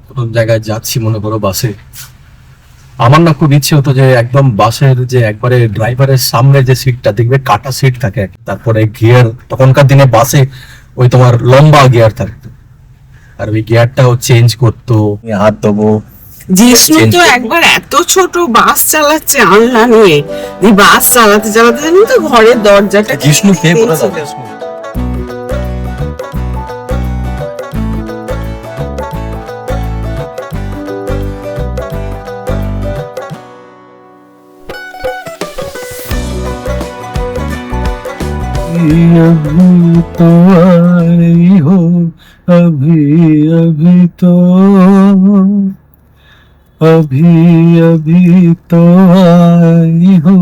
কোন জায়গায় যাচ্ছি মনে করো বাসে, আমার না খুব ইচ্ছে হতো যে একদম বাসের যে একবারে ড্রাইভারের সামনে যে সিটটা দেখবে কাটা সিট থাকে, তারপরে গিয়ার, তখনকার দিনে বাসে ওই তোমার লম্বা গিয়ার থাকতো, আর ওই গিয়ারটাও চেঞ্জ করতো, হাত দেবো। জিষ্ণু তো একবার এত ছোট বাস চালাচ্ছে আনলা নিয়ে, এই বাস চালাতে চালাতে জানি তো ঘরের দরজাটা জিষ্ণু কে বলে দাও? জিষ্ণু अभी तो आई हो, अभी अभी तो, अभी अभी तो आई हो,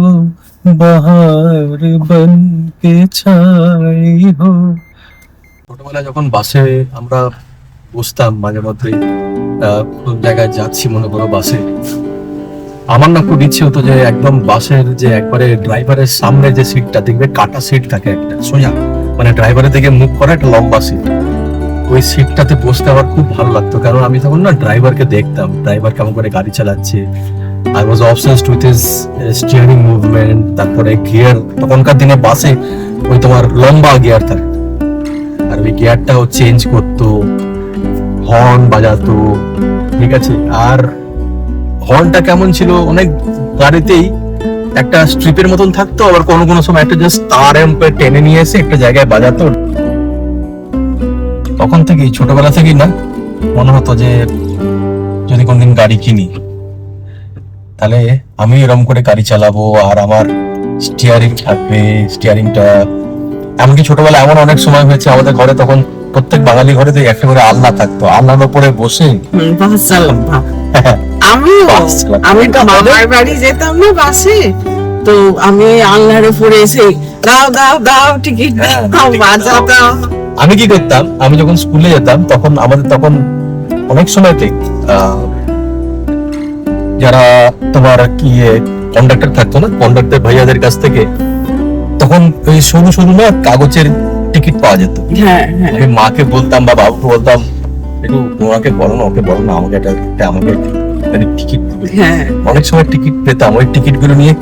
बहार बन के छाई हो। ছোটবেলায় যখন বাসে আমরা বসতাম মাঝে মধ্যে, কোন জায়গায় যাচ্ছি মনে করো বাসে, আমার না খুব ইচ্ছে হতো যে একদম বাসের যে একবারে ড্রাইভারের সামনে যে সিটটা দেখবে কাটা সিট থাকে একটা সোজা, মানে ড্রাইভারের দিকে মুখ করা একটা লম্বা সিট, ওই সিটটাতে বসতে আমার খুব ভালো লাগতো। কারণ আমি তখন না ড্রাইভারকে দেখতাম, ড্রাইভার কেমন করে গাড়ি চালাচ্ছে। I was obsessed with his steering movement, তারপরে গিয়ার, তখনকার দিনে বাসে ওই তোমার লম্বা গিয়ার থাকতো, আর ওই গিয়ারটাও চেঞ্জ করতো, হর্ন বাজাতো, ঠিক আছে। আর হর্নটা কেমন ছিল, অনেক গাড়িতেই একটা স্ট্রিপের মতন থাকতো, আবার কোনো কোনো সময় একটা জাস্ট তার এম্পে টেনে নিয়ে এসে একটা জায়গায় বাজাতো। তখন থেকেই ছোটবেলা থেকেই না মনে হতো যে যদি কোনদিন গাড়ি কিনি তাহলে আমি এরকম করে গাড়ি চালাবো, আর আমার স্টিয়ারিং থাকবে, স্টিয়ারিংটা। এমনকি ছোটবেলা এমন অনেক সময় হয়েছে আমাদের ঘরে, তখন প্রত্যেক বাঙালি ঘরে একটা করে আলনা থাকতো, আলনার উপরে বসে বাস চালাতাম। আমি তো মামার বাড়ি যেতাম না বাসে, তো আমি আলনার উপরে এসে দাও দাও দাও টিকিট দাও বাজাতাম। আমি কি করতাম, আমি যখন স্কুলে যেতাম তখন আমাদের তখন অনেক সময়তে যারা তোমার কি কন্ডাক্টর থাকতো না, কন্ডাক্টর ভাইয়াদের কাছ থেকে তখন ওই সরু সরু না কাগজের টিকিট পাওয়া যেত। আমি মাকে বলতাম বা বাবুকে বলতাম, একটু ওনাকে বলো না, ওকে বলো না, আমাকে আমাকে টিকিট দিবে। অনেক সময় টিকিট পেতাম, ওই টিকিট গুলো নিয়ে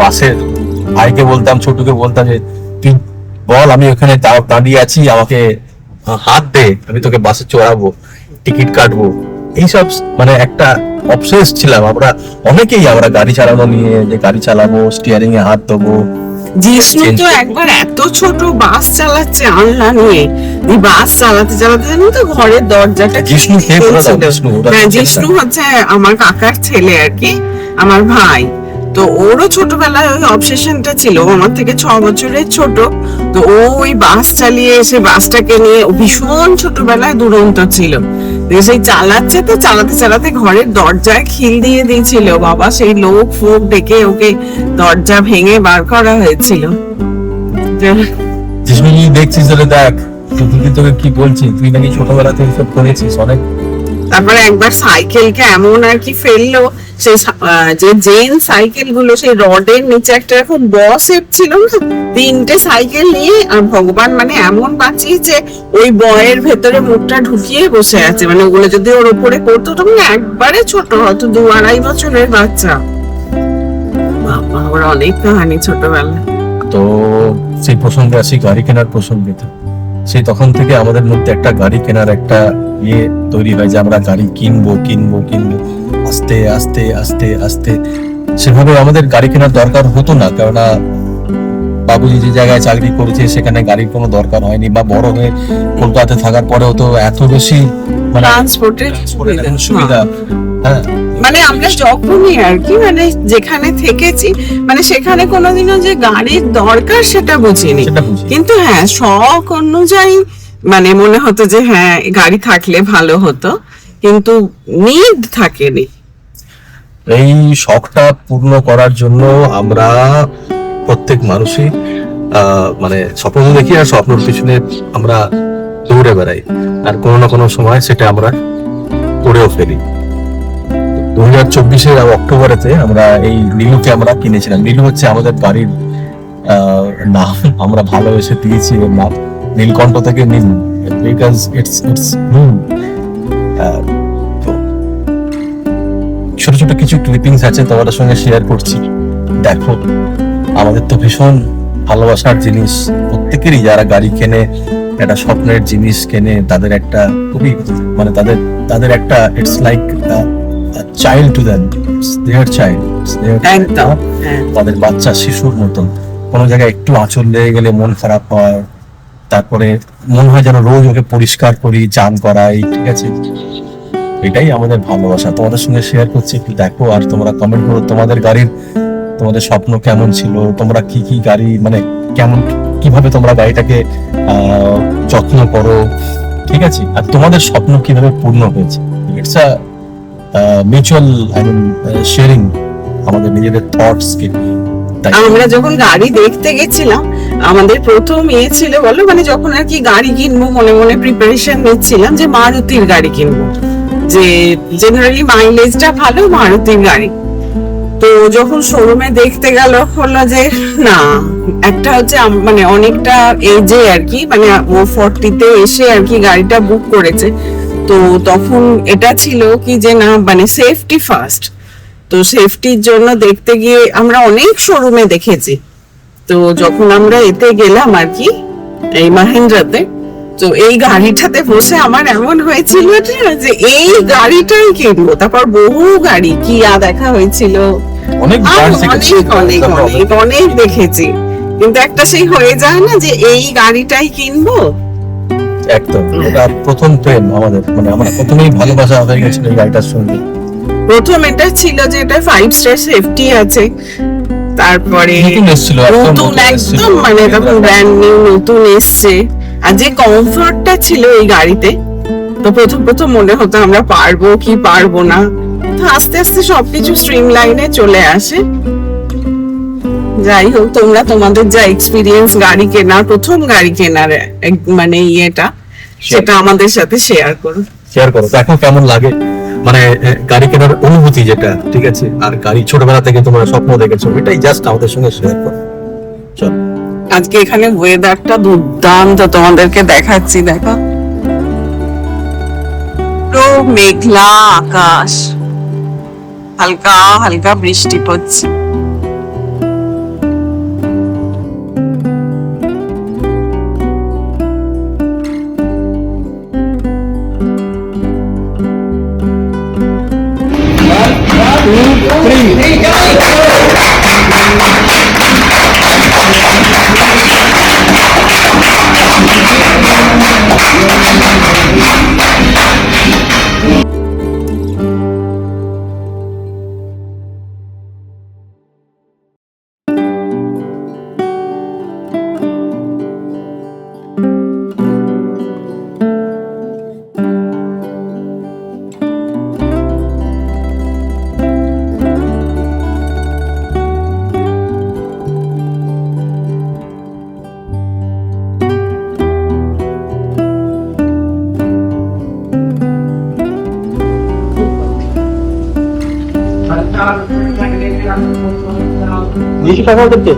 বাসের ভাইকে বলতাম, ছোটকে বলতাম যে তুই বল, আমি ওখানে দাঁড়িয়ে আছি, আমাকে হাত দে, আমি তোকে বাসে চড়াবো, টিকিট কাটবো। এইসব মানে একটা অবসেস ছিলাম আমরা অনেকেই, আমরা গাড়ি চালানো নিয়ে, যে গাড়ি চালাবো, স্টিয়ারিং এ হাত দেবো। জিষ্ণু তো একবার এত ছোট বাস চালাচ্ছে আনলা নিয়ে, এই বাস চালাতে চালাতে জানি তো ঘরের দরজাটা জিষ্ণু কে বলে দাও? জিষ্ণু হচ্ছে আমার কাকার ছেলে আর কি, আমার ভাই। তো ওরও ছোটবেলায় ওই অবসেশনটা ছিল, আমার থেকে 6 বছরের ছোট। তো ও ওই বাস চালিয়ে এসে বাসটাকে নিয়ে ভীষণ ছোটবেলায় দুরন্ত ছিল, সেই চালাচ্ছে, তো চালাতে চালাতে ঘরের দরজায় খিল দিয়ে দিয়েছিল বাবা, সেই লোক ফোক ডেকে ওকে দরজা ভেঙে বার করা হয়েছিল। জিষ্ণু দেখছিস দেখ, তুই তোকে কি বলছিস, তুই নাকি ছোটবেলাতে এইসব করেছিস অনেক। তারপরে একবার সাইকেলকে এমন আর কি ফেললো, সেই যে জেন সাইকেল গুলো সেই রডের নিচে একটা এরকম বসেপ ছিল না, 3টে সাইকেল নিয়ে, আর ভগবান মানে এমন বাঁচিয়েছে, ওই বয়ের ভেতরে মুখটা ঢুকিয়ে বসে আছে, মানে ওগুলো যদি ওর উপরে করতো তখন একবারে ছোট, হয়তো 2-2.5 বছরের বাচ্চা। বাবা, ওর অনেক কাহানি ছোটবেলা। তো সেই প্রসঙ্গে আসি, গাড়ি কেনার প্রসঙ্গে। সেই তখন থেকে আমাদের মধ্যে একটা গাড়ি কেনার একটা ইয়ে তৈরি হয় যে আমরা গাড়ি কিনবো কিনবো কিনবো। আস্তে আস্তে আস্তে আস্তে সেভাবে আমাদের গাড়ি কেনার দরকার হতো না, কেননা বাবুজি যে জায়গায় চাকরি করেছে সেখানে গাড়ির কোনো দরকার হয়নি, বা বড় হয়ে কলকাতায় থাকার পরেও তো এত বেশি মানে ট্রান্সপোর্টের সুবিধা। হ্যাঁ, মানে আমরা যখনই আর কি মানে যেখানে থেকেছি, মানে সেখানে কোনোদিনও যে গাড়ির দরকার সেটা বুঝিনি, কিন্তু হ্যাঁ শখ অনুযায়ী মানে মনে হতো যে হ্যাঁ গাড়ি থাকলে ভালো হতো, কিন্তু নিড থাকেনি। এই শখটা পূর্ণ করার জন্য আমরা প্রত্যেক মানুষই মানে স্বপ্ন দেখি, আর স্বপ্নের পিছনে আমরা দৌড়ে বেড়াই, আর কোনো না কোনো সময় সেটা আমরা করেও ফেলি। 2024 অক্টোবরেতে আমরা এই নীলুকে আমরা কিনেছিলাম। নীলু হচ্ছে আমাদের বাড়ির নাম, আমরা ভালোবেসে দিয়েছি এর নাম নীলকণ্ঠ থেকে নীল, বিকজ ইটস কিছু ক্লিপিংস আছে তোমাদের সঙ্গে শেয়ার করছি, দেখো। আমাদের তো ভীষণ ভালোবাসার জিনিস প্রত্যেকেরই, যারা গাড়ি কেনে, একটা স্বপ্নের জিনিস কেনে, তাদের একটা খুবই মানে তাদের একটা it's like child to them, their child, একদম, হ্যাঁ। তাদের বাচ্চা শিশুর মতন। কোনো জায়গায় একটু আঁচল লেগে গেলে মন খারাপ হয়, তারপরে মনে হয় যেন রোজ ওকে পরিষ্কার করি, চান করাই, ঠিক আছে। এটাই আমাদের ভালোবাসা, তোমাদের সঙ্গে শেয়ার করছি, একটু দেখো আর তোমরা কমেন্ট করো তোমাদের গাড়ির, তোমাদের স্বপ্ন কেমন ছিল, তোমরা কি কি গাড়ি মানে কেমন, কিভাবে তোমরা গাড়িটাকে যত্ন করো, ঠিক আছে, আর তোমাদের স্বপ্ন কিভাবে পূর্ণ হয়েছে। It's a mutual I mean sharing আমাদের নিজেদের থটস কে। তাই আমরা যখন গাড়ি দেখতে গেছিলাম, আমাদের প্রথম ইয়ে ছিল বলো, মানে যখন আর কি গাড়ি কিনবো মনে মনে প্রিপারেশন নিচ্ছিলাম যে মারুতির গাড়ি কিনবো, যে জেনারেলি মাইলেজটা ভালো মারুতির গাড়ি। তো যখন শোরুমে দেখতে গেল, হলো যে না, একটা হচ্ছে মানে অনেকটা এজে আর কি, মানে ও 40-তে এসে আর কি গাড়িটা বুক করেছে। তো তখন এটা ছিল কি যে না, মানে সেফটি ফার্স্ট। তো সেফটির জন্য দেখতে গিয়ে আমরা অনেক শোরুমে দেখেছি। তো যখন আমরা এতে গেলাম আর কি, এই মাহিন্দ্রাতে, তো এই গাড়িটাতে বসে আমার এমন হয়েছিল যে এই গাড়িটাই কিনবো। তারপর বহু গাড়ি কিয়া দেখা হয়েছিল, অনেক আর brands দেখেছি, অনেক অনেক তারপর অনেক অনেক দেখেছি, কিন্তু একটা সেই হয়ে যায় না যে এই গাড়িটাই কিনবো। একদম এটা প্রথম প্রেম আমাদের, মানে আমরা প্রথমেই ভালোবাসা হয়ে গেছিল এই গাড়িটার সঙ্গে। প্রথম এটা ছিল যে এটা 5 স্টার সেফটি আছে, তারপরে নতুন এসেছিল, নতুন একদম, মানে তখন ব্র্যান্ড নিউ নতুন এসছে। আর যে কমফর্টটা ছিল এই গাড়িতে, তো প্রথম প্রথম মনে হতো আমরা পারবো কি পারবো না, তো আস্তে আস্তে সবকিছু স্ট্রিম লাইনে চলে আসে। যাই হোক, তোমরা তোমাদের যা এক্সপিরিয়েন্স গাড়ি কেনার, প্রথম গাড়ি কেনার মানে ইয়েটা, সেটা আমাদের সাথে শেয়ার করো। শেয়ার করো, দেখো কেমন লাগে, মানে গাড়ি কেনার অনুভূতি যেটা, ঠিক আছে, আর গাড়ি ছোটবেলা থেকে তোমরা স্বপ্ন দেখেছো, এটাই জাস্ট আমাদের সঙ্গে শেয়ার করো। চল, আজকে এখানে ওয়েদারটা দুর্দান্ত, তোমাদেরকে দেখাচ্ছি, দেখো পুরো মেঘলা আকাশ, হালকা হালকা বৃষ্টি পড়ছে। বেশি টাকা ওদেরকে